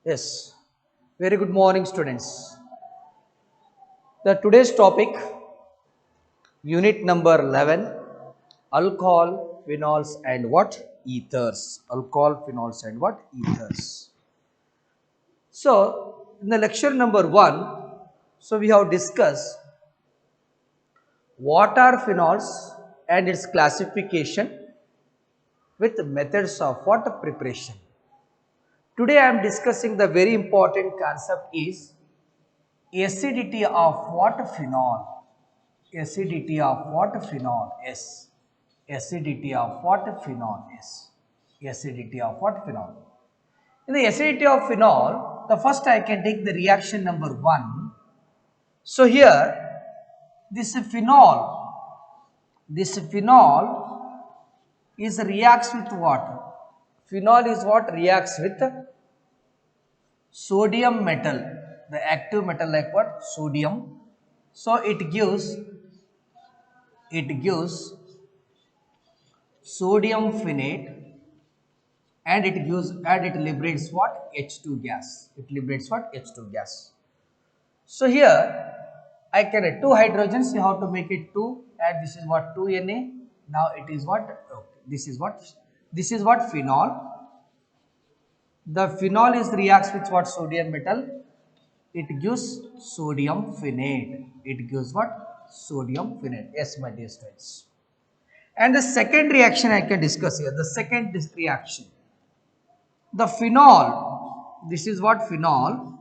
Yes, very good morning, students. The today's topic, unit number 11, alcohol, phenols, and what ethers. Alcohol, phenols, and what ethers. So, in the lecture number 1, so we have discussed what are phenols and its classification with methods of what preparation. Today, I am discussing the very important concept is acidity of what phenol. Acidity of what phenol is. Acidity of what phenol is. Acidity of what phenol. In the acidity of phenol, the first I can take the reaction number 1. So here, this phenol, this phenol is reacts with what? Phenol is what reacts with sodium metal, the active metal like what? Sodium. So it gives sodium phenate and it liberates what? H2 gas. It liberates what? H2 gas. So here I can write 2 hydrogens, you have to make it 2 and this is what 2Na. Now it is what? Okay. This is what phenol. The phenol is reacts with what? Sodium metal. It gives sodium phenate. It gives what? Sodium phenate. Yes, my dear students. And the second reaction I can discuss here. The second reaction. The phenol. This is what phenol.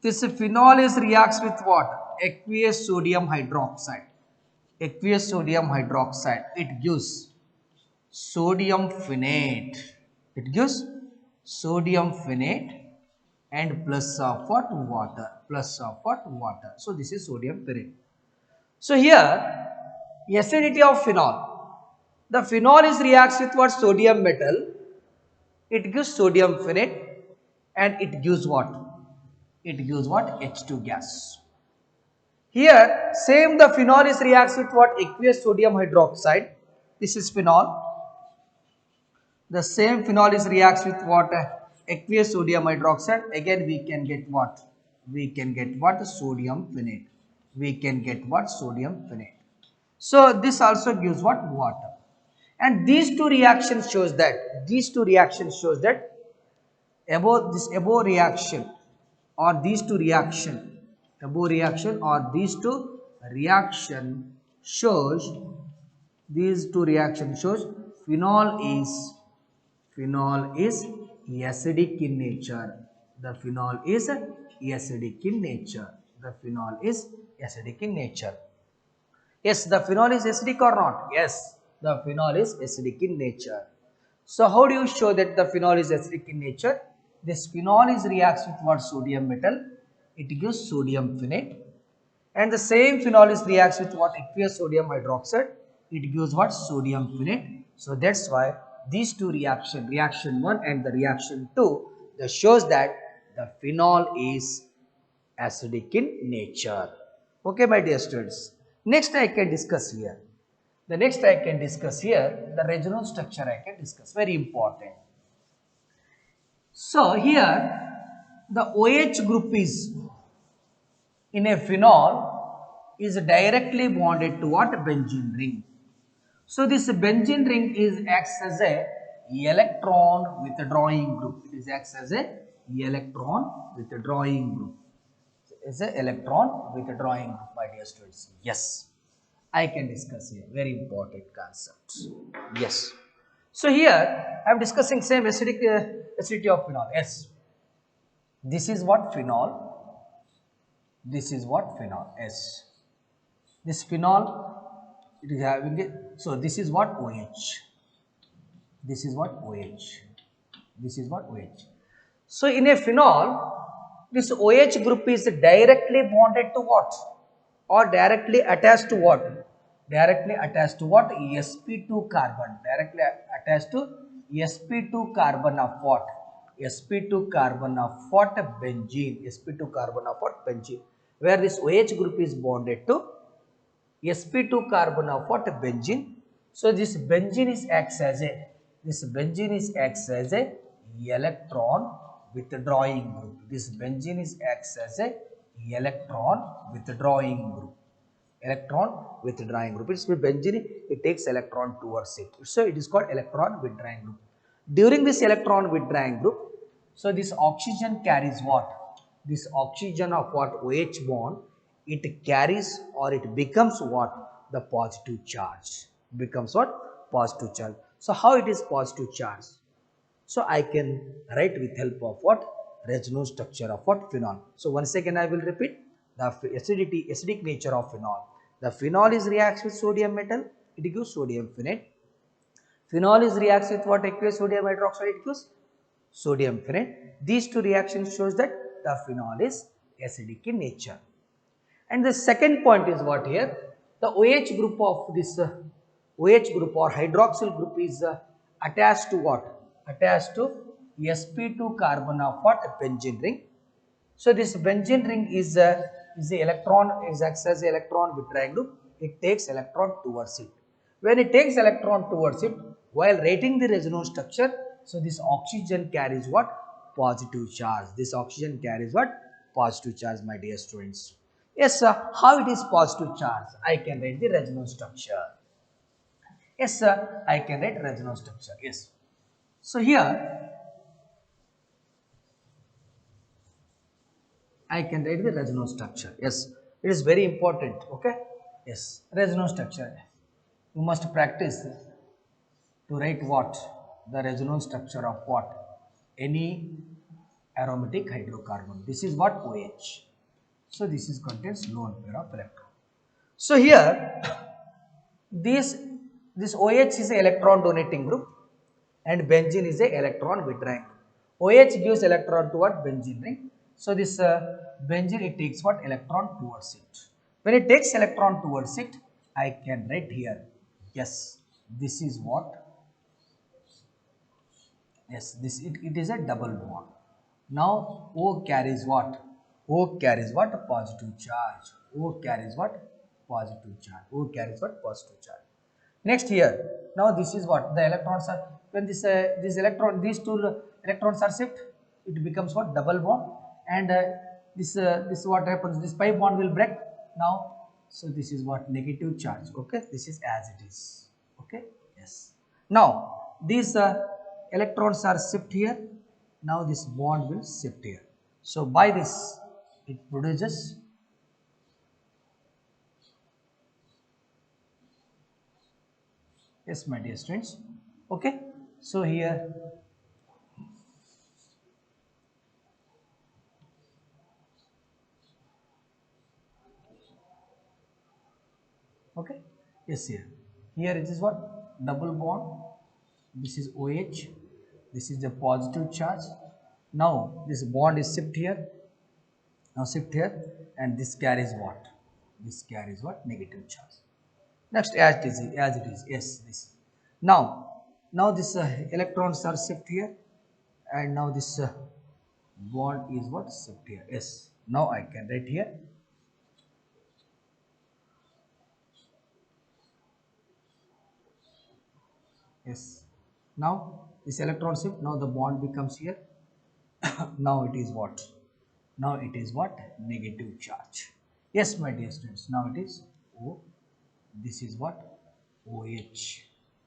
This phenol is reacts with what? Aqueous sodium hydroxide. Aqueous sodium hydroxide. It gives sodium phenate. It gives sodium phenate and plus of what? Water. Plus of what? Water. So this is sodium phenate. So here, acidity of phenol. The phenol is reacts with what? Sodium metal. It gives sodium phenate and it gives what? It gives what? H2 gas. Here, same the phenol is reacts with what? Aqueous sodium hydroxide. This is phenol. The same phenol is reacts with what? Aqueous sodium hydroxide. Again, we can get what? We can get what? Sodium phenate. We can get what? Sodium phenate. So, this also gives what? Water. And these two reactions shows that above reaction or these two reaction shows phenol is acidic in nature. The phenol is acidic in nature. The phenol is acidic in nature. Yes, the phenol is acidic or not? Yes, the phenol is acidic in nature. So how do you show that the phenol is acidic in nature? This phenol is reacts with what? Sodium metal. It gives sodium phenate. And the same phenol is reacts with what? Aqueous sodium hydroxide. It gives what? Sodium phenate. So that's why these two reaction 1 and the reaction 2, that shows that the phenol is acidic in nature. Okay, my dear students. Next I can discuss here. The resonance structure I can discuss. Very important. So here the OH group is in a phenol is directly bonded to what? Benzene ring. So this benzene ring is acts as a electron withdrawing group. It is acts as a electron withdrawing group. Is a electron withdrawing group, my dear students. Yes, I can discuss here. Very important concepts. Yes. So here I am discussing same acidity of phenol. Yes. This is what phenol. This is what phenol. Yes. This phenol, it is having it. So this is what OH. This is what OH. This is what OH. So in a phenol, this OH group is directly bonded to what? Or directly attached to what? Directly attached to what? sp2 carbon. Directly attached to sp2 carbon of what? sp2 carbon of what? Benzene. sp2 carbon of what? Benzene. Where this OH group is bonded to sp2 carbon of what? Benzene. So this benzene is acts as a electron withdrawing group. This benzene is acts as a electron withdrawing group. Electron withdrawing group. It's with benzene, it takes electron towards it. So it is called electron withdrawing group. During this electron withdrawing group, so this oxygen carries what? This oxygen of what? OH bond, it carries or it becomes what? The positive charge. Becomes what? Positive charge. So how it is positive charge? So I can write with help of what? Resonance structure of what? Phenol. So once again I will repeat the acidic nature of phenol. The phenol is reacts with sodium metal, it gives sodium phenate. Phenol is reacts with what? Aqueous sodium hydroxide, it gives sodium phenate. These two reactions shows that the phenol is acidic in nature. And the second point is what here? The OH group of this OH group or hydroxyl group is attached to what? Attached to sp2 carbon of what? Benzene ring. So this benzene ring is the electron, is acts as electron withdrawing group. It takes electron towards it. When it takes electron towards it, while writing the resonance structure, so this oxygen carries what? Positive charge. This oxygen carries what? Positive charge, my dear students. Yes, sir. How it is positive charge? I can write the resonance structure. Yes, sir. I can write resonance structure. Yes. So here I can write the resonance structure. Yes, it is very important. Okay. Yes, resonance structure. You must practice to write what? The resonance structure of what? Any aromatic hydrocarbon. This is what? OH. So this is contains lone pair of electron. So here this OH is a electron donating group and benzene is a electron withdrawing group. OH gives electron to what? Benzene ring. So this benzene, it takes what? Electron towards it. When it takes electron towards it, I can write here. Yes, this is what? Yes, this it is a double bond. Now O carries what? O carries what? A positive charge. O carries what? Positive charge. O carries what? Positive charge. Next here, now this is what? The electrons are, when these two electrons are shift, it becomes what? Double bond, and this what happens? This pi bond will break now. So this is what? Negative charge. Okay, this is as it is. Okay, yes. Now these electrons are shift here. Now this bond will shift here. So by this, it produces yes, my dear students. Okay, so here okay, yes, here it is what? Double bond. This is OH, this is the positive charge. Now this bond is shift here, now shift here, and this carries what? This carries what? Negative charge. Next, as it is, yes, this. Now this electrons are shift here, and now this bond is what? Shift here. Yes. Now I can write here. Yes. Now this electron shift. Now the bond becomes here. Now it is what? Now it is what? Negative charge. Yes, my dear students. Now it is O. This is what? OH.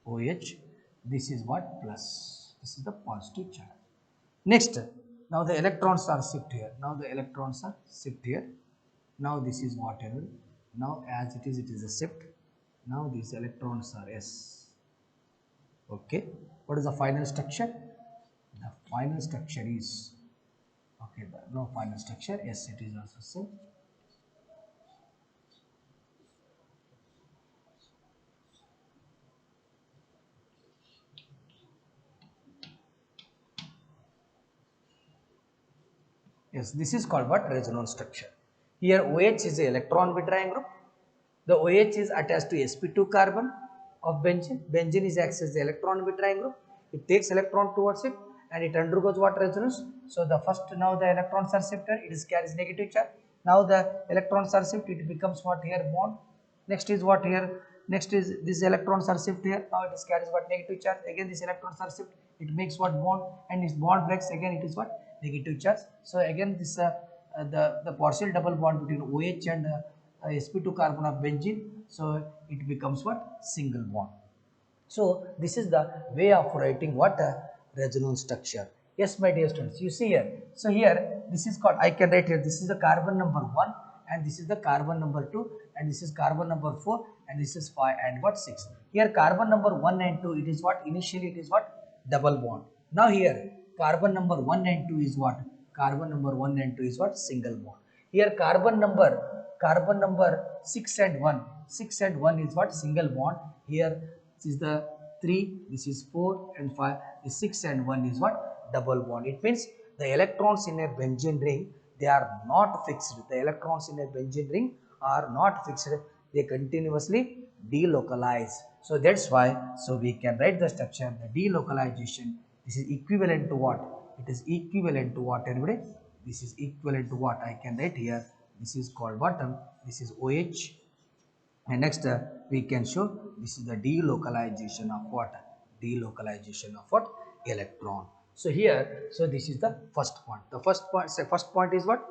OH. This is what? Plus. This is the positive charge. Next, now the electrons are shift here. Now the electrons are shift here. Now this is whatever. Now as it is a shift. Now these electrons are S. Okay. What is the final structure? The final structure is okay. No final structure. Yes, it is also same. Yes, this is called what? Resonance structure. Here OH is a electron withdrawing group. The OH is attached to sp2 carbon of benzene. Benzene is acts as the electron withdrawing group. It takes electron towards it and it undergoes what? Resonance. So the first, now the electrons are shifted, it is carries negative charge. Now the electrons are shifted, it becomes what? Here bond. Next is what? Here Next is these electrons are shift here. Now it is carries what negative charge. Again these electrons are shift. It makes what bond, and this bond breaks. Again it is what negative charge. So again this the partial double bond between OH and sp2 carbon of benzene. So it becomes what single bond. So this is the way of writing what a resonance structure. Yes, my dear students, you see here. So here this is called, I can write here, this is the carbon number 1 and this is the carbon number 2 and this is carbon number 4 and this is 5 and what 6. Here carbon number 1 and 2, it is what initially it is what double bond. Now here carbon number 1 and 2 is what? Carbon number 1 and 2 is what? Single bond. Here carbon number 6 and 1, 6 and 1 is what? Single bond. Here this is the 3, this is 4 and 5, the 6 and 1 is what? Double bond. It means the electrons in a benzene ring, they are not fixed. The electrons in a benzene ring are not fixed. They continuously delocalize. So that's why, so we can write the structure, the delocalization. This is equivalent to what? It is equivalent to what, everybody? This is equivalent to what? I can write here. This is called bottom. This is OH. And next we can show this is the delocalization of what? Delocalization of what? Electron. So here, so this is the first point. The first point is what?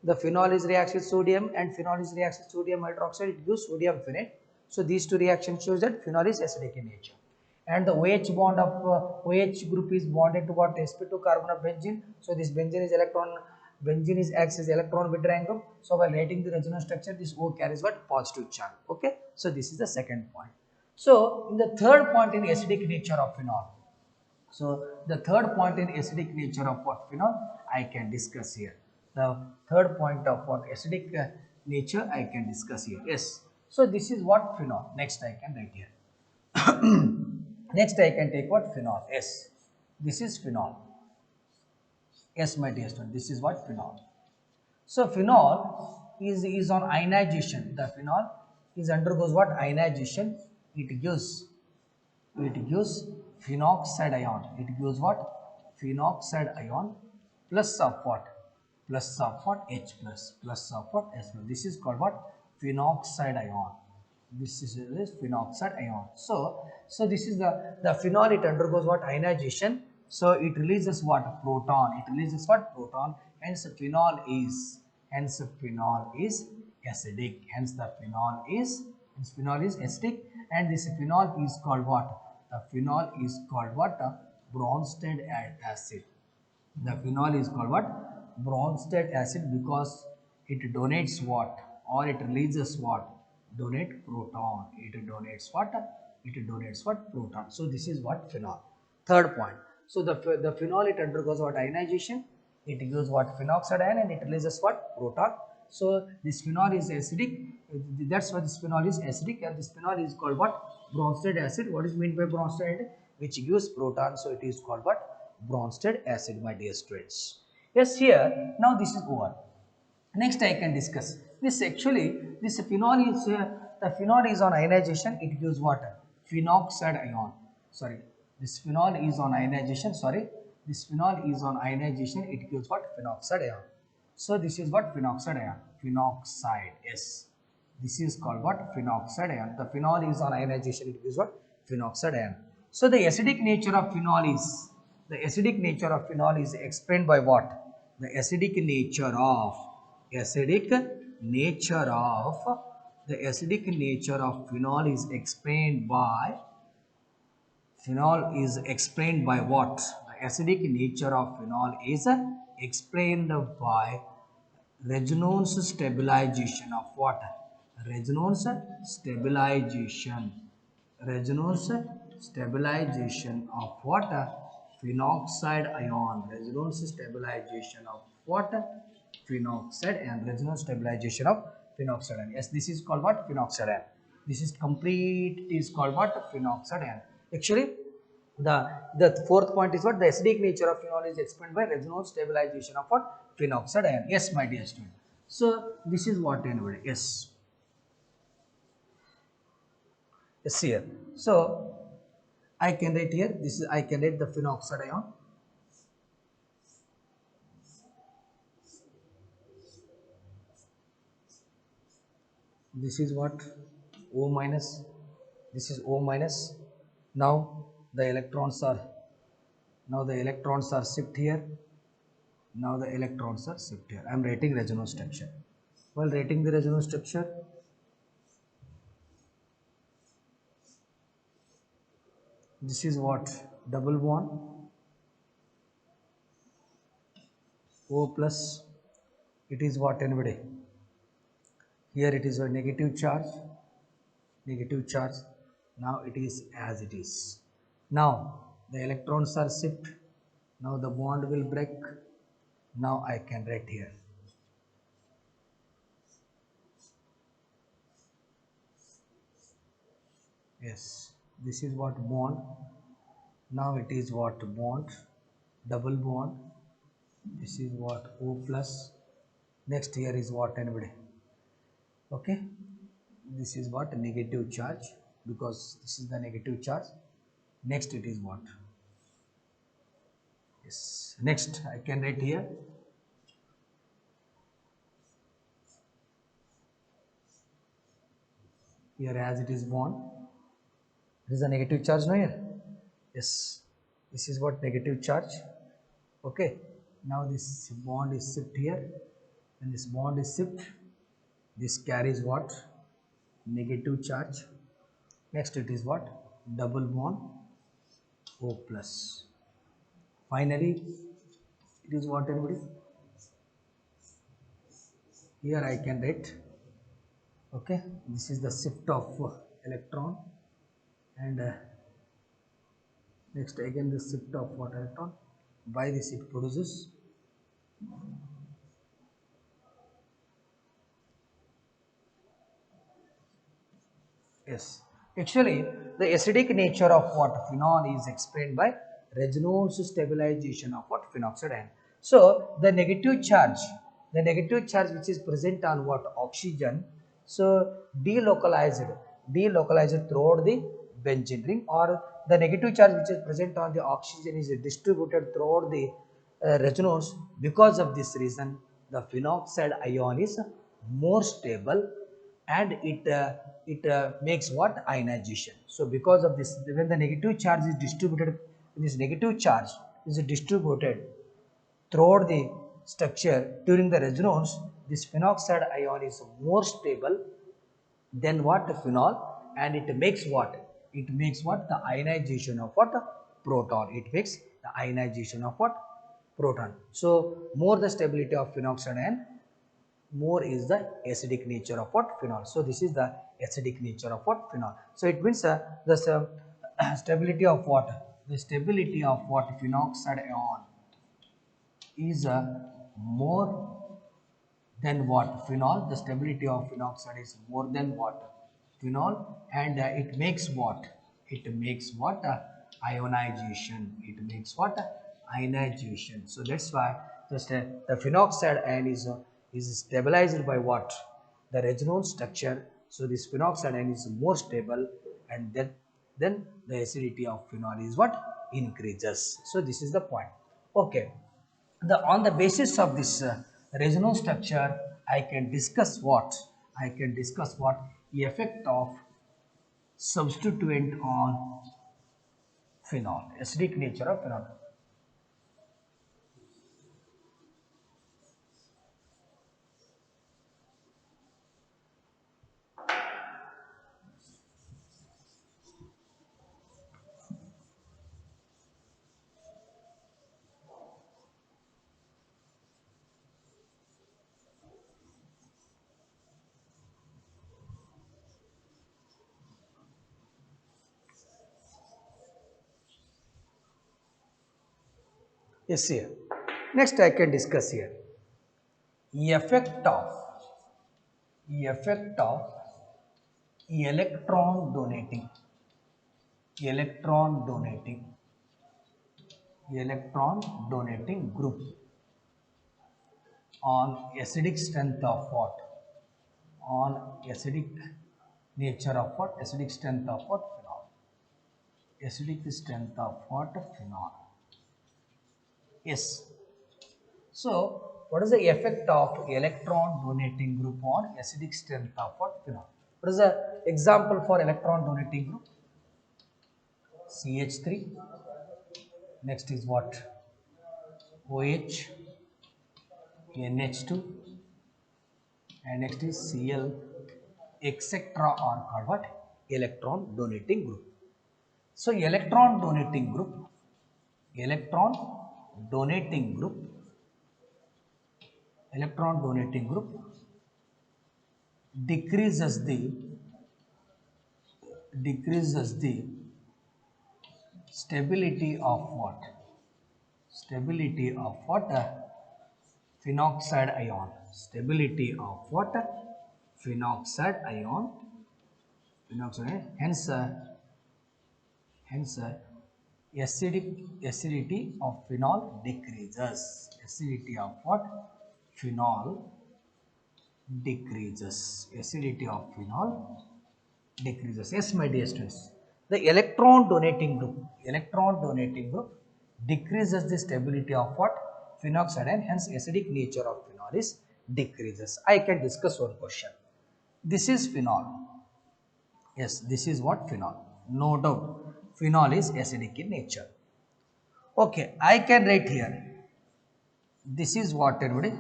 The phenol is reacts with sodium and phenol is reacts with sodium hydroxide. It gives sodium phenate. So these two reactions shows that phenol is acidic in nature. And the OH bond of OH group is bonded to what? sp2 carbon of benzene. So this benzene is benzene is acts as electron withdrawing group. So while writing the resonance structure, this O carries what? Positive charge. Okay. So this is the second point. So in the third point in acidic nature of phenol. So the third point in acidic nature of what? Phenol I can discuss here. The third point of what? Acidic nature I can discuss here. Yes. So this is what? Phenol. Next I can write here. Next I can take what? Phenol. S. This is phenol. Yes, my dear student, this is what? Phenol. So phenol is on ionization. The phenol is undergoes what? Ionization. It gives phenoxide ion. It gives what? Phenoxide ion plus of what? Plus of what? H plus. Plus of what? S plus. This is called what? Phenoxide ion. This is phenoxide ion. So this is the phenol. It undergoes what? Ionization. So it releases what? Proton. It releases what? Proton. Hence phenol is acidic. Hence phenol is acidic, and this phenol is called what? The phenol is called what? Bronsted acid. The phenol is called what? Bronsted acid, because it donates what? Or it releases what? Donate proton. It donates what? It donates what? Proton. So this is what? Phenol. Third point. So the phenol, it undergoes what? Ionization. It gives what? Phenoxide ion, and it releases what? Proton. So this phenol is acidic. That's why this phenol is acidic, and this phenol is called what? Bronsted acid. What is meant by Bronsted acid? Which gives proton. So it is called what? Bronsted acid, my dear students. Yes, here now this is over. Next I can discuss this. Actually this phenol is the phenol is on ionization. It gives what? Phenoxide ion. Sorry, this phenol is on ionization. Sorry, this phenol is on ionization. It gives what? Phenoxide ion. So this is what? Phenoxide ion. Phenoxide. Yes, this is called what? Phenoxide ion. The phenol is on ionization. It gives what? Phenoxide ion. So the acidic nature of phenol is explained by what? The acidic nature of phenol is explained by what? The acidic nature of phenol is explained by resonance stabilization of what? Resonance stabilization of what? Phenoxide ion. Resonance stabilization of what? Phenoxide and resonance stabilization of phenoxide ion. Yes, this is called what? Phenoxide ion. This is complete. It is called what? Phenoxide ion. Actually, the fourth point is what? The acidic nature of phenol is explained by resonance stabilization of what? Phenoxide ion. Yes, my dear student. So this is what anybody. Yes. Yes, here. So I can write here. This is, I can write the phenoxide ion. This is what? O minus, this is O minus. Now the electrons are shift here. Now the electrons are shift here. I am writing resonance structure. While writing the resonance structure, this is what double bond O plus. It is what anybody? Here it is a negative charge. Negative charge. Now it is as it is. Now the electrons are shift. Now the bond will break. Now I can write here. Yes, this is what bond. Now it is what bond, double bond. This is what O plus. Next here is what anybody? Okay, this is what negative charge, because this is the negative charge. Next it is what? Yes. Next I can write here. Here as it is bond. There is a negative charge now here. Yes. This is what negative charge. Okay. Now this bond is shift here. When this bond is shift, this carries what? Negative charge. Next it is what? Double bond O plus. Finally, it is what anybody? Here I can write. Okay, this is the shift of electron, and next again the shift of what electron. By this it produces yes. Actually, the acidic nature of what phenol is explained by Reynolds stabilization of what phenoxide ion. So the negative charge which is present on what oxygen, so delocalized throughout the benzene ring, or the negative charge which is present on the oxygen is distributed throughout the resonance. Because of this reason, the phenoxide ion is more stable, and it makes what ionization. So because of this, when the negative charge is distributed, this negative charge is distributed throughout the structure during the resonance, this phenoxide ion is more stable than what the phenol, and it makes what? It makes what? The ionization of what? Proton. It makes the ionization of what? Proton. So more the stability of phenoxide ion, more is the acidic nature of what? Phenol. So this is the acidic nature of what? Phenol. So it means the stability of what? The stability of what? Phenoxide ion is more than what? Phenol. The stability of phenoxide is more than what? Phenol, and it makes what? It makes what? Ionization. It makes what? Ionization. So that's why the phenoxide ion is stabilized by what? The resonance structure. So this phenoxide ion is more stable, and then the acidity of phenol is what? Increases. So this is the point. Okay. On the basis of this resonance structure, I can discuss what? I can discuss what? The effect of substituent on phenol, acidic nature of phenol. Yes, here. Next I can discuss here effect of effect of electron donating electron donating electron donating group on acidic strength of what? On acidic nature of what? Acidic strength of what? Phenol. Acidic strength of what? Phenol. Yes. So what is the effect of electron donating group on acidic strength of what? Phenol. What is the example for electron donating group? CH3. Next is what? OH, NH2, and next is Cl, etc. are called what? Electron donating group. So electron donating group decreases the stability of what? Stability of what? Phenoxide ion. Stability of what? Phenoxide ion. Hence, acidity of phenol decreases. Acidity of what? Phenol decreases. Acidity of phenol decreases. Yes, my dear students. The electron donating group decreases the stability of what? Phenoxide, and hence acidic nature of phenol is decreases. I can discuss one question. This is phenol. Yes, this is what? Phenol. No doubt. Phenol is acidic in nature. Okay, I can write here. This is what, everybody?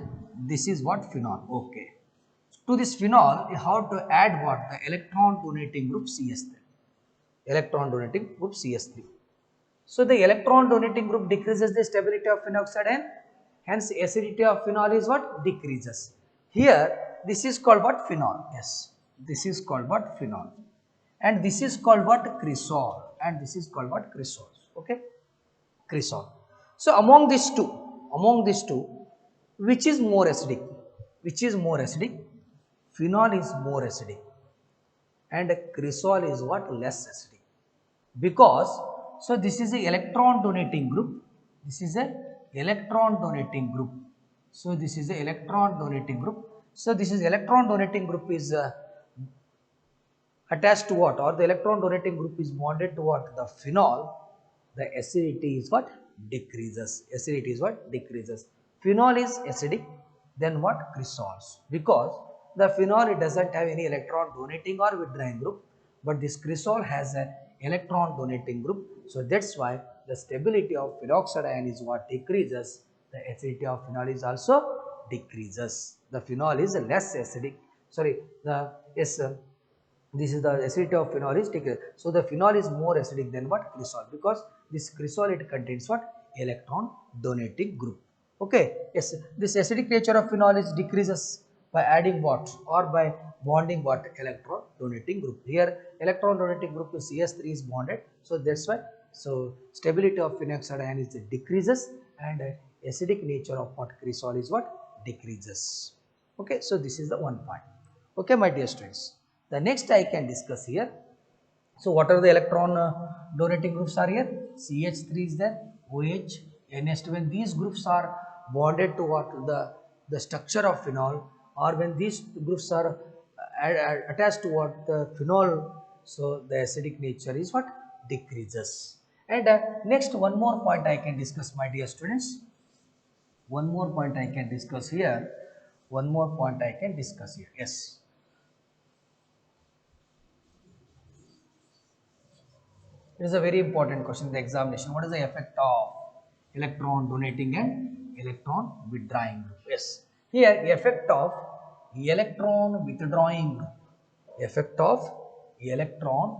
This is what? Phenol. Okay. To this phenol, you have to add what? The electron donating group CS3. Electron donating group CS3. So the electron donating group decreases the stability of phenoxide, and hence acidity of phenol is what? Decreases. Here, this is called what? Phenol. Yes. This is called what? Phenol. And this is called what? Cresol. And this is called what? Cresol. Okay. Cresol. So among these two, which is more acidic? Which is more acidic? Phenol is more acidic, and cresol is what? Less acidic. Because, so this is a electron donating group. This is a electron donating group. So this is a electron donating group. So this is electron donating group is attached to what? Or the electron donating group is bonded to what? The phenol. The acidity is what? Decreases. Acidity is what? Decreases. Phenol is acidic, then what? Cresols. Because the phenol, it doesn't have any electron donating or withdrawing group, but this cresol has an electron donating group. So that's why the stability of peroxide ion is what? Decreases. The acidity of phenol is also decreases. The phenol is less acidic. Sorry, this is the acidity of phenol is decreased. So the phenol is more acidic than what? Cresol, because this cresol, it contains what? Electron donating group. Okay. Yes, this acidic nature of phenol is decreases by adding what? Or by bonding what? Electron donating group. Here electron donating group to CS3 is bonded. So that's why. So stability of phenoxide ion is decreases, and acidic nature of what? Cresol is what? Decreases. Okay. So this is the one point. Okay, my dear students. The next I can discuss here. So what are the electron donating groups are here? CH3 is there, OH, NH2. When these groups are bonded to what? The structure of phenol, or when these groups are attached to what? The phenol, so the acidic nature is what? Decreases. And next, one more point I can discuss, my dear students. One more point I can discuss here. One more point I can discuss here. Yes. It is a very important question in the examination. What is the effect of electron donating and electron withdrawing group? Yes. Here, effect of electron withdrawing group. Effect of electron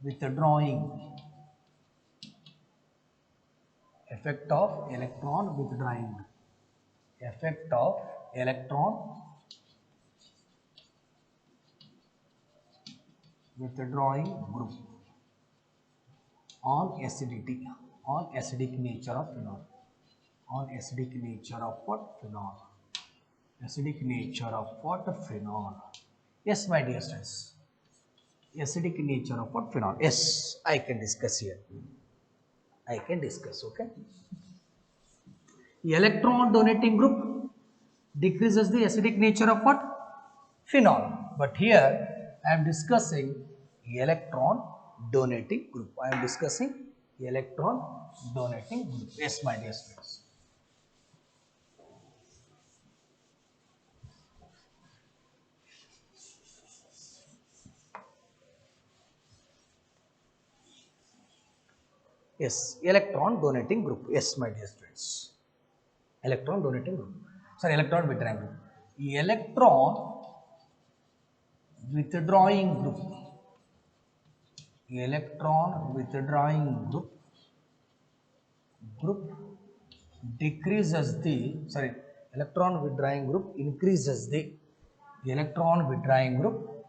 withdrawing. Effect of electron withdrawing group. Effect of electron withdrawing group on acidity, on acidic nature of phenol, on acidic nature of what? Phenol, acidic nature of what? Phenol. Yes, my dear students, acidic nature of what? Phenol. Yes, I can discuss here. I can discuss. Okay. Electron donating group decreases the acidic nature of what? Phenol. But here I am discussing electron donating group. I am discussing electron donating group. Yes, my dear students. Yes, electron donating group. Yes, my dear students. Electron donating group. Sorry, electron withdrawing group. Electron withdrawing group. Electron withdrawing group decreases the, sorry, electron withdrawing group increases the, electron withdrawing group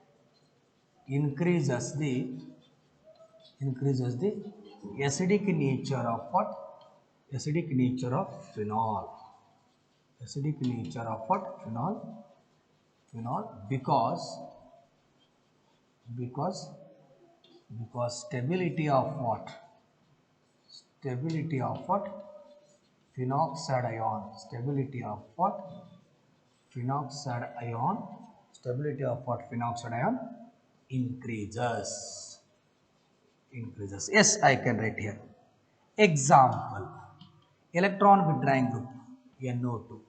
increases the, acidic nature of what? Acidic nature of phenol. Acidic nature of what? Phenol, because stability of what? Stability of what? Phenoxide ion. Stability of what? Phenoxide ion. Stability of what? Phenoxide ion increases. Yes, I can write here. Example: electron withdrawing group NO2,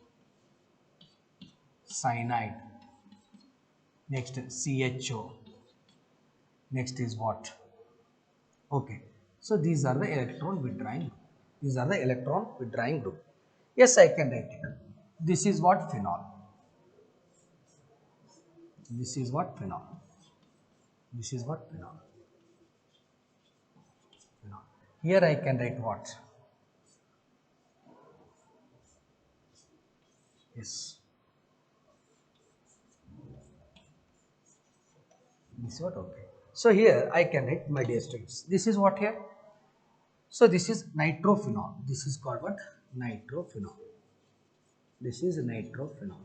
cyanide, next CHO, next is what? Okay, so these are the electron withdrawing group. These are the electron withdrawing group. Yes, I can write it. This is what? Phenol. This is what? Phenol. This is what? Phenol. Phenol. Here I can write what? Yes. This is what? Okay. So here I can write, my dear students. This is what here? So this is nitrophenol. This is called what? Nitrophenol. This is nitrophenol.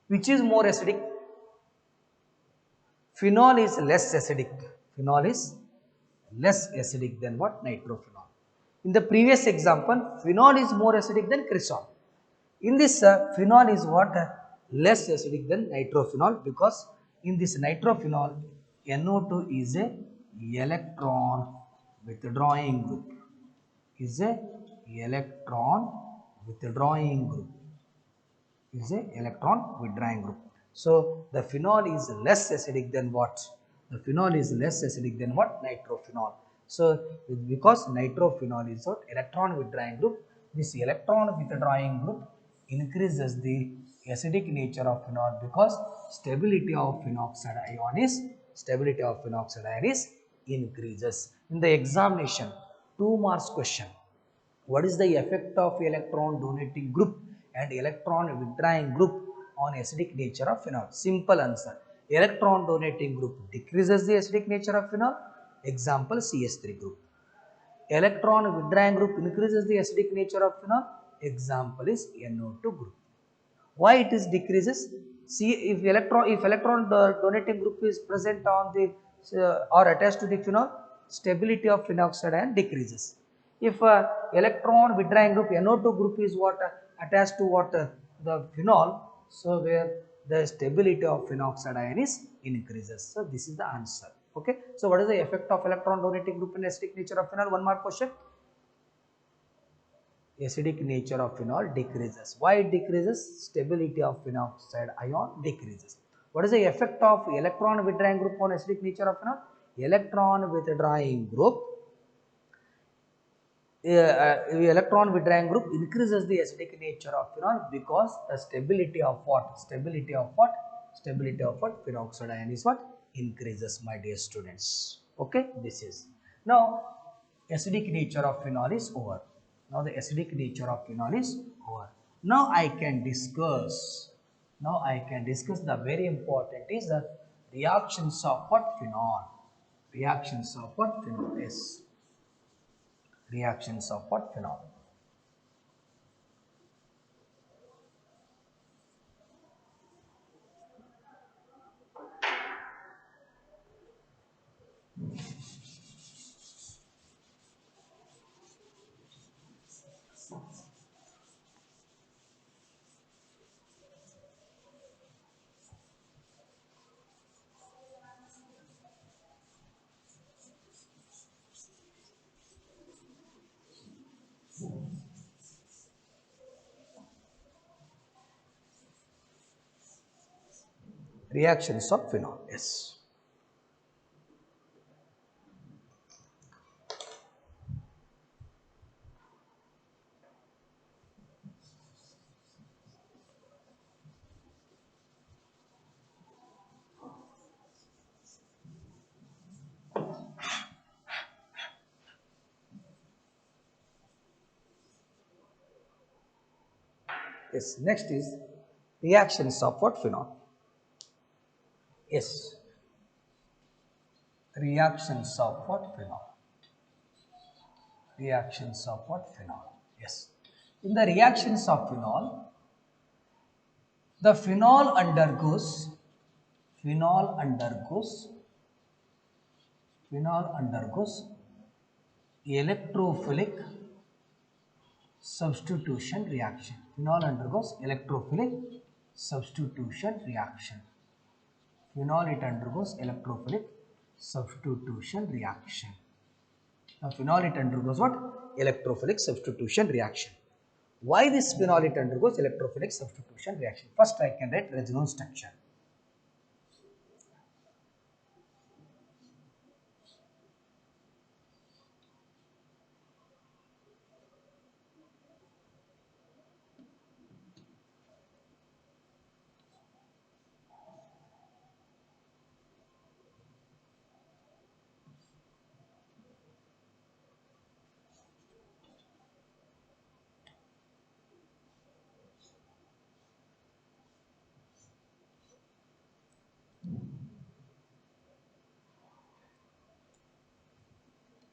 Which is more acidic? Phenol is less acidic. Phenol is less acidic than what? Nitrophenol. In the previous example, phenol is more acidic than cresol. In this, phenol is what? Less acidic than nitrophenol, because in this nitrophenol, NO2 is a electron withdrawing group. Is a electron withdrawing group. Is a electron withdrawing group. So the phenol is less acidic than what? The phenol is less acidic than what? Nitrophenol. So because nitrophenol is what? Electron withdrawing group. This electron withdrawing group increases the acidic nature of phenol, because stability of phenoxide ion is increases. In the examination, 2 marks question. What is the effect of electron donating group and electron withdrawing group on acidic nature of phenol? Simple answer. Electron donating group decreases the acidic nature of phenol. Example, CH3 group. Electron withdrawing group increases the acidic nature of phenol. Example is NO2 group. Why it is decreases? See, if electron donating group is present on the or attached to the phenol, stability of phenoxide ion decreases. If electron withdrawing group NO2 group is what? Attached to what? The phenol, so where the stability of phenoxide ion is increases. So this is the answer. Okay. So what is the effect of electron donating group in acidic nature of phenol? 1 mark question. Acidic nature of phenol decreases. Why it decreases? Stability of phenoxide ion decreases. What is the effect of electron withdrawing group on acidic nature of phenol? Electron withdrawing group electron withdrawing group increases the acidic nature of phenol, because the stability of what? Stability of what? Stability of what? Peroxide ion is what? Increases, my dear students. Okay, this is. Now, acidic nature of phenol is over. Now, the acidic nature of phenol is over. Now, I can discuss. Now, I can discuss the very important is the reactions of what? Phenol. Reactions of what? Phenol. Yes. Reactions of what? Phenol. Reactions of phenol. Yes. Yes, next is reactions of what phenol. Yes, reactions of what phenol. Reactions of what phenol. Yes, in the reactions of phenol, the phenol undergoes phenol undergoes electrophilic substitution reaction. Phenol undergoes electrophilic substitution reaction. Phenol, it undergoes electrophilic substitution reaction. Now phenol, it undergoes what? Electrophilic substitution reaction. Why this phenol, it undergoes electrophilic substitution reaction? First I can write resonance structure.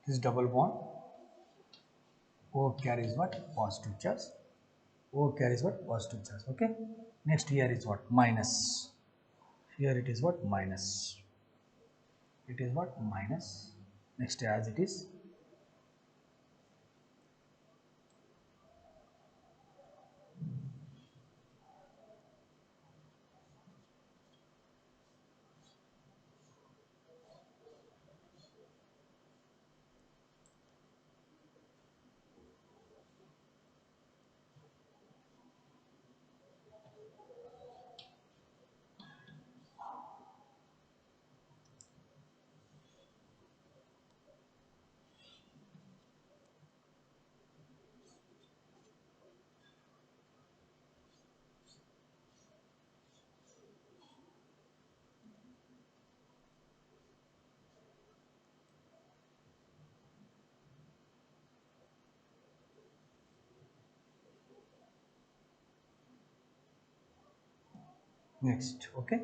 This double bond, O carries what? Positive charge. O carries what? Positive charge. Okay. Next here is what? Minus. Here it is what? Minus. It is what? Minus. Next as it is. Next. Okay.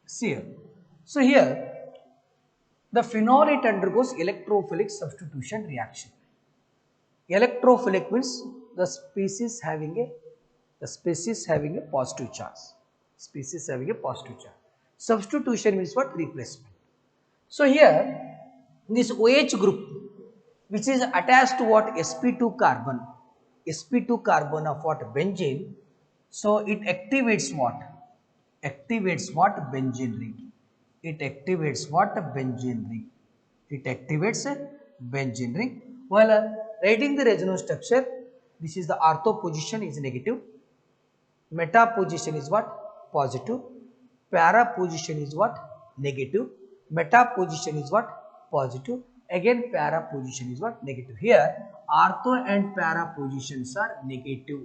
See here. So here the phenol, it undergoes electrophilic substitution reaction. Electrophilic means the species having a positive charge. Species having a positive charge. Substitution means what? Replacement. So here this OH group which is attached to what? sp2 carbon. sp2 carbon of what? Benzene. So it activates what? Activates what? Benzene ring. It activates what? Benzene ring. It activates a benzene ring. While writing the resonance structure, this is the ortho position is negative, meta position is what? Positive, para position is what? Negative, meta position is what? Positive, again para position is what? Negative. Here ortho and para positions are negative.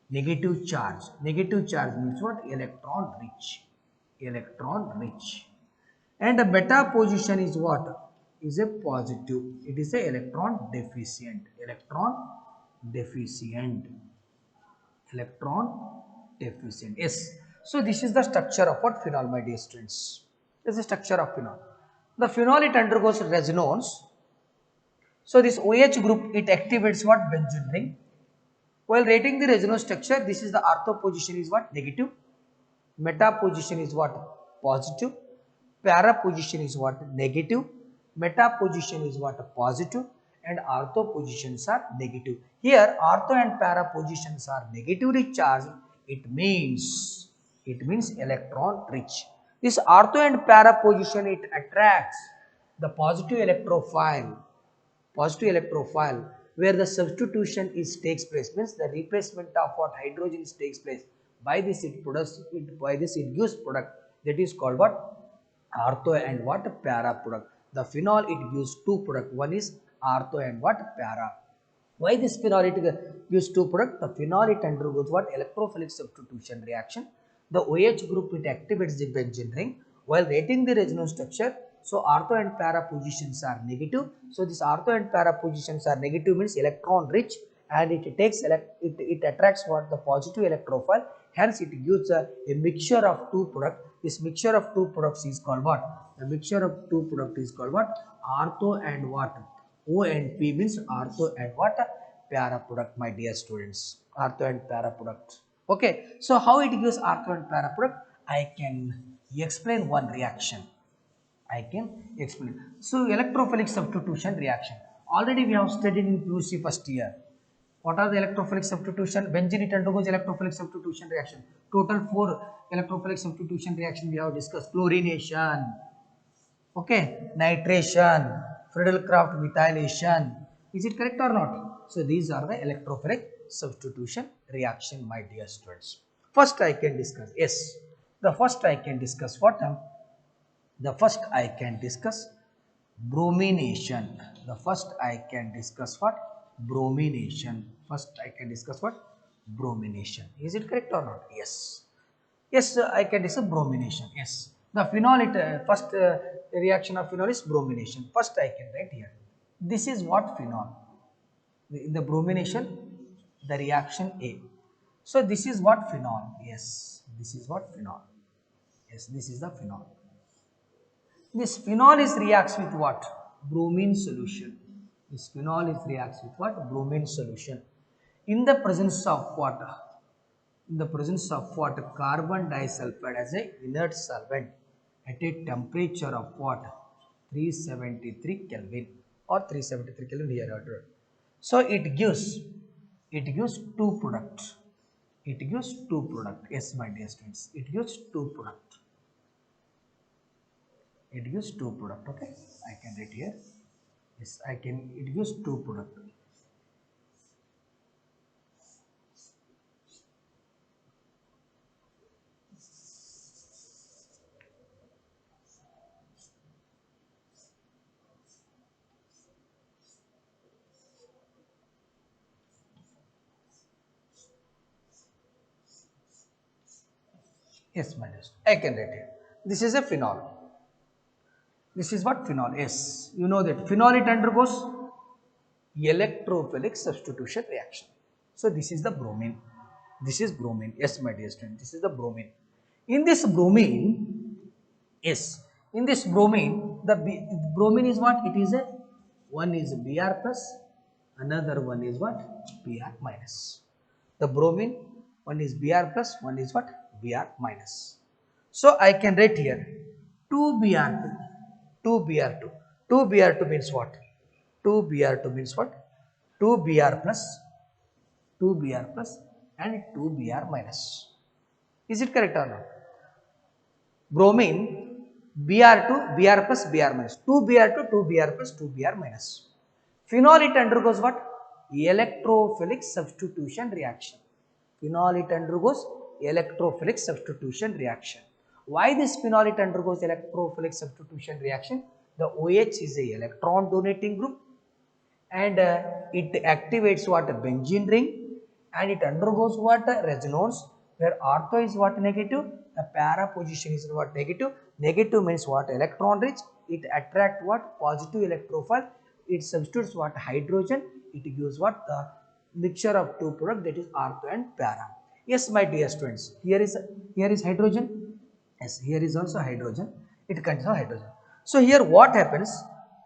Negative charge. Negative charge means what? Electron rich. Electron rich. And the beta position is what? Is a positive. It is a electron deficient. Electron deficient. Electron deficient. Yes. So this is the structure of what? Phenol, my dear students. This is the structure of phenol. The phenol, it undergoes resonance. So this OH group, it activates what? Benzene ring. While writing the resonance structure, this is the ortho position is what? Negative. Meta position is what? Positive. Para position is what? Negative. Meta position is what? Positive. And ortho positions are negative. Here ortho and para positions are negatively charged. It means electron rich. This ortho and para position, it attracts the positive electrophile where the substitution is takes place, means the replacement of what? Hydrogen is takes place. By this it gives product That is called what? Ortho and what? Para product. The phenol, it gives two product. One is ortho and what? Para. Why this phenol it gives two product? The phenol it undergoes what? Electrophilic substitution reaction. The OH group it activates the benzene ring while rating the resonance structure. So ortho and para positions are negative. So this ortho and para positions are negative means electron rich, and it takes it attracts what? The positive electrophile. Hence it gives a mixture of two products. This mixture of two products is called what? The mixture of two products is called what? Ortho and what? O and P means ortho and what? Para product, my dear students. Ortho and para product. Okay. So how it gives ortho and para product? I can explain one reaction. I can explain. So electrophilic substitution reaction. Already we have studied in PUC first year. What are the electrophilic substitution? Benzene it undergoes electrophilic substitution reaction. Total 4 electrophilic substitution reaction we have discussed. Chlorination, okay, nitration, Friedel-Crafts methylation. Is it correct or not? So these are the electrophilic substitution reaction, my dear students. First I can discuss. Yes, the first I can discuss what? The first I can discuss bromination. The first I can discuss what? Bromination. First I can discuss what? Bromination. Is it correct or not? Yes. Yes, I can discuss bromination. Yes. The phenol, first reaction of phenol is bromination. First I can write here. This is what phenol. In the bromination, the reaction A. So this is what phenol. Yes. This is what phenol. Yes, this is the phenol. This phenol is reacts with what? Bromine solution. This phenol is reacts with what? Bromine solution. In the presence of water. In the presence of what? Carbon disulfide as a inert solvent at a temperature of what? 373 Kelvin or 373 Kelvin here. So it gives two products. It gives two products. Yes, my dear students. It gives two products. It gives two product. Okay, I can write here. Yes, I can. It gives two product. Yes, my dear. I can write here. This is a phenol. This is what phenol is. You know that phenol it undergoes electrophilic substitution reaction. So this is the bromine. This is bromine. Yes, my dear student. This is the bromine. In this bromine, yes, in this bromine, the bromine is what? It is a one is Br plus, another one is what? Br minus. The bromine, one is Br plus, one is what? Br minus. So I can write here 2Br2, 2Br2. 2Br2 means what? 2Br2 means what? 2Br plus, 2Br plus and 2Br minus. Is it correct or not? Bromine, Br2, Br plus, Br minus. 2Br2, 2Br plus, 2Br minus. Phenol it undergoes what? Electrophilic substitution reaction. Phenol it undergoes electrophilic substitution reaction. Why this phenol it undergoes electrophilic substitution reaction? The OH is a electron donating group and it activates what? Benzene ring, and it undergoes what? Resonance, where ortho is what? Negative. The para position is what? Negative. Negative means what? Electron rich. It attracts what? Positive electrophile. It substitutes what? Hydrogen. It gives what? The mixture of two products, that is ortho and para. Yes, my dear students. Here is hydrogen. Yes, here is also hydrogen. It contains hydrogen. So here what happens?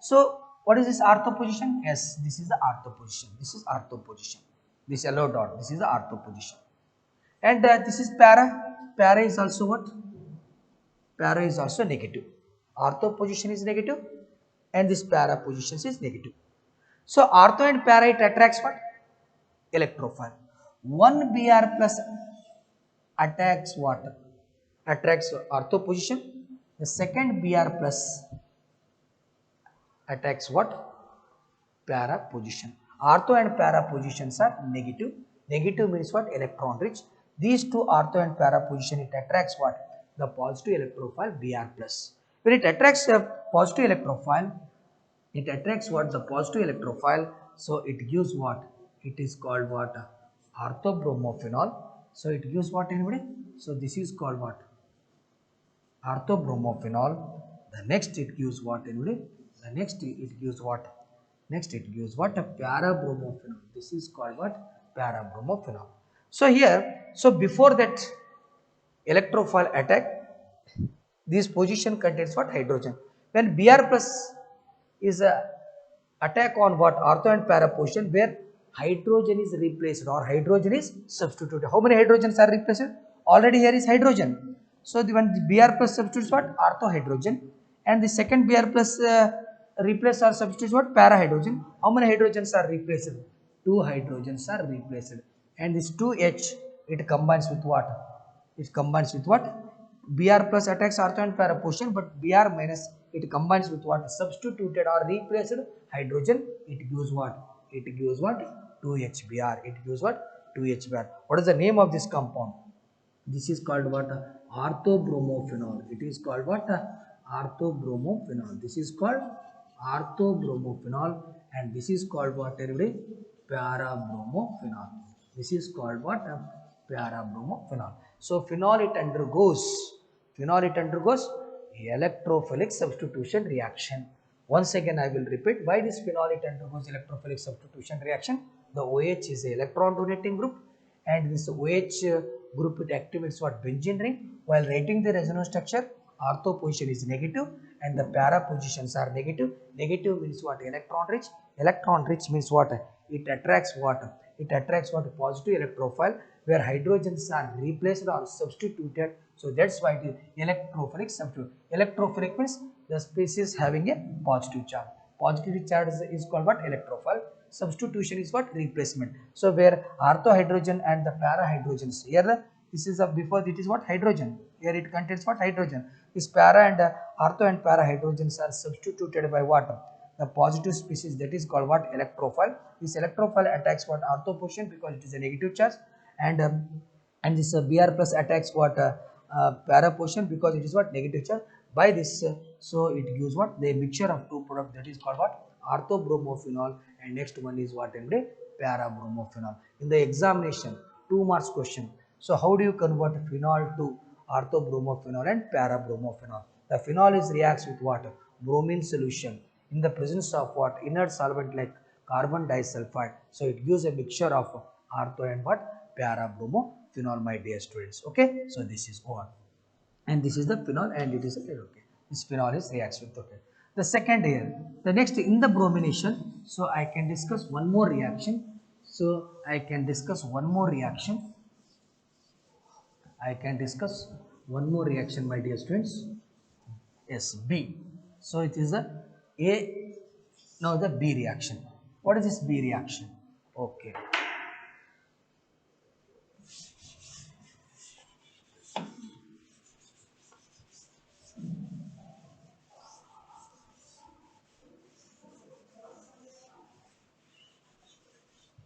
So what is this ortho position? Yes, this is the ortho position. This is ortho position. This yellow dot. This is the ortho position. And this is para. Para is also what? Para is also negative. Ortho position is negative, and this para position is negative. So ortho and para it attracts what? Electrophile. One Br plus attacks what? Attracts ortho position. The second Br plus attacks what? Para position. Ortho and para positions are negative. Negative means what? Electron rich. These two ortho and para position it attracts what? the positive electrophile Br plus. When it attracts a positive electrophile, it attracts what? The positive electrophile. So it gives what? It is called what? Orthobromophenol. So it gives what, anybody? So this is called what? Orthobromophenol. The next it gives what, anybody? The next it gives what? Next it gives what? A parabromophenol. This is called what? Parabromophenol. So here, so before that electrophile attack, this position contains what? Hydrogen. When Br plus is a attack on what? Ortho and para position, where hydrogen is replaced or hydrogen is substituted. How many hydrogens are replaced? Already here is hydrogen. So the one Br plus substitutes what? Ortho hydrogen, and the second Br plus replace or substitutes what? Para hydrogen. How many hydrogens are replaced? Two hydrogens are replaced, and this 2H, it combines with what? It combines with what? Br plus attacks ortho and para position, but Br minus, it combines with what? Substituted or replaced hydrogen. It gives what? It gives what? 2HBr. It gives what? 2HBr. What is the name of this compound? This is called what? Orthobromophenol. It is called what? Orthobromophenol. This is called orthobromophenol, and this is called what, everybody? Parabromophenol. This is called what? Parabromophenol. So phenol, it undergoes electrophilic substitution reaction. Once again I will repeat why this phenol, it undergoes electrophilic substitution reaction. The OH is an electron donating group, and this OH group, it activates what? Benzene ring. While writing the resonance structure, ortho position is negative and the para positions are negative. Negative means what? Electron rich. Electron rich means what? It attracts what? It attracts what? Positive electrophile, where hydrogens are replaced or substituted. So that's why it is electrophilic substitute. Electrophilic means the species having a positive charge. Positive charge is called what? Electrophile. Substitution is what? Replacement. So where ortho hydrogen and the para hydrogens, here this is a before, it is what? Hydrogen. Here it contains what? Hydrogen. This para and ortho and para hydrogens are substituted by what? The positive species, that is called what? Electrophile. This electrophile attacks what? Ortho position, because it is a negative charge, and this Br plus attacks what? Para position, because it is what? Negative charge. By this, so it gives what? The mixture of two products, that is called what? Orthobromophenol, and next one is what? Parabromophenol. In the examination, 2 marks question. So how do you convert phenol to orthobromophenol and parabromophenol? The phenol is reacts with what? Bromine solution in the presence of what? Inert solvent like carbon disulfide. So it gives a mixture of ortho and what? Parabromophenol, my dear students. Okay, so this is one, and this is the phenol, and it is okay. This phenol is reacts with, okay. The second here, the next in the bromination. So I can discuss one more reaction. So I can discuss one more reaction. I can discuss one more reaction, my dear students. Yes, B. So it is A. Now the B reaction. What is this B reaction? Okay.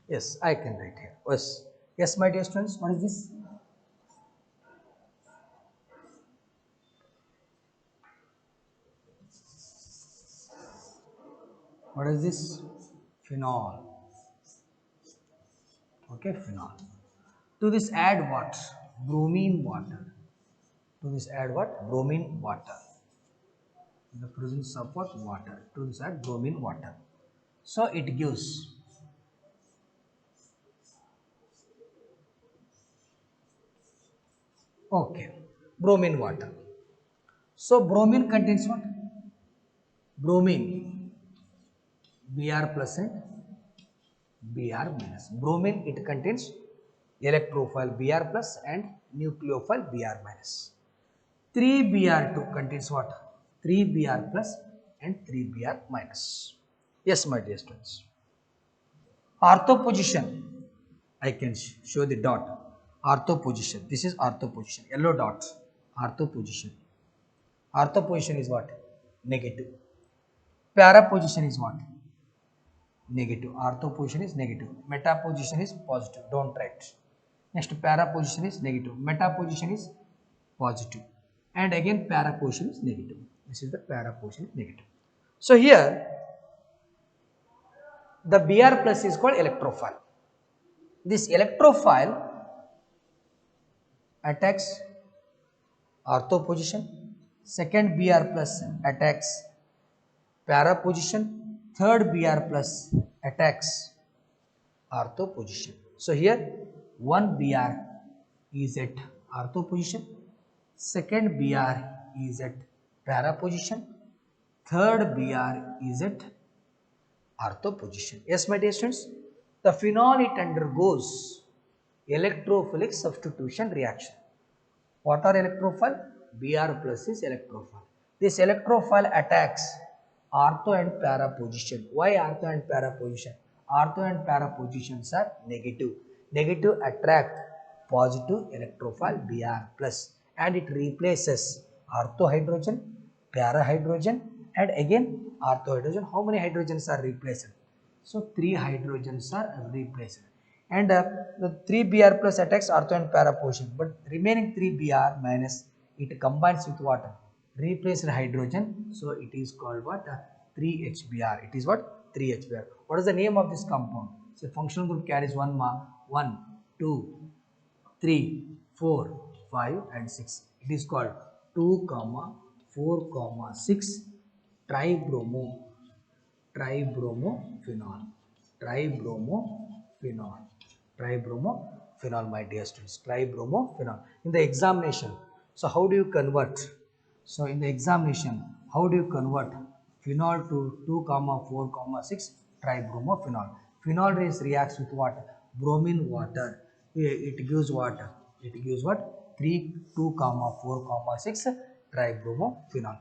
Yes, I can write here. Yes, yes, my dear students. What is this? What is this? Phenol. Okay, phenol. To this add what? Bromine water. To this add what? Bromine water. In the presence of what? Water. To this add bromine water. So it gives okay, bromine water. So bromine contains what? Bromine, Br plus and Br minus. Bromine, it contains electrophile Br plus and nucleophile Br minus. 3Br2 contains what? 3Br plus and 3Br minus. Yes, my dear students. Ortho position, I can show the dot. Ortho position. This is ortho position. Yellow dot. Ortho position. Ortho position is what? Negative. Para position is what? Negative. Ortho position is negative. Meta position is positive. Don't write. Next, para position is negative. Meta position is positive. and again para position is negative. This is the para position is negative. So here the Br plus is called electrophile. This electrophile attacks ortho position, second Br plus attacks para position, third Br plus attacks ortho position. So here one Br is at ortho position, second Br is at para position, third Br is at ortho position. Yes, my dear students, the phenol it undergoes electrophilic substitution reaction. What are electrophile? Br plus is electrophile. This electrophile attacks ortho and para position. Why ortho and para position? Ortho and para positions are negative. Negative attract positive electrophile Br plus, and it replaces ortho hydrogen, para hydrogen, and again ortho hydrogen. How many hydrogens are replaced? So 3 hydrogens are replaced. And the 3 Br plus attacks ortho and para position, but remaining 3 Br minus it combines with what? Replaced hydrogen, so it is called what? 3HBr. It is what? 3HBr. What is the name of this compound? So functional group carries 1, 2, 3, 4, 5 and 6. It is called 2, 4, 6 tribromo tribromophenol. Tribromophenol. Tribromophenol, my dear students. Tribromophenol. In the examination, so how do you convert? So in the examination, how do you convert phenol to 2, 4, 6 tribromophenol? Phenol reacts with what? Bromine water. It gives what? It gives what? 3, 2, 4, 6 tribromophenol.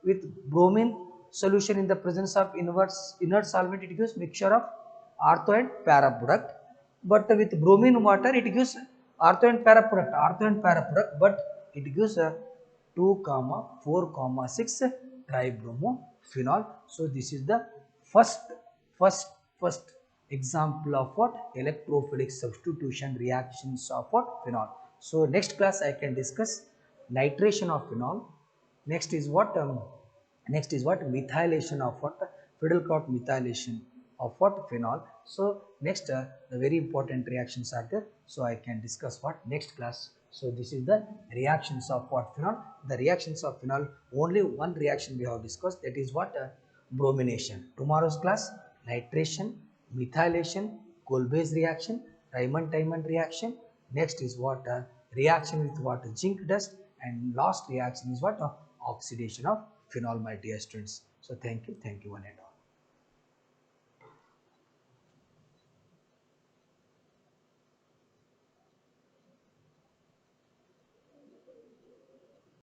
With bromine solution in the presence of inert solvent, it gives mixture of ortho and para product. But with bromine water, it gives ortho and para product, but it gives a 2, 4, 6 tribromophenol. So this is the first example of what? Electrophilic substitution reactions of what? Phenol. So next class I can discuss nitration of phenol. Next is what? Methylation of what? Fiddlecott methylation of what? Phenol. So next the very important reactions are there. So I can discuss what? Next class. So this is the reactions of what? Phenol. The reactions of phenol, only one reaction we have discussed, that is what? Bromination. Tomorrow's class, nitration, methylation, Kolbe's reaction, Raymond-Tymon reaction. Next is what? Reaction with what? Zinc dust, and last reaction is what? Oxidation of phenol, my dear students. So thank you one and all.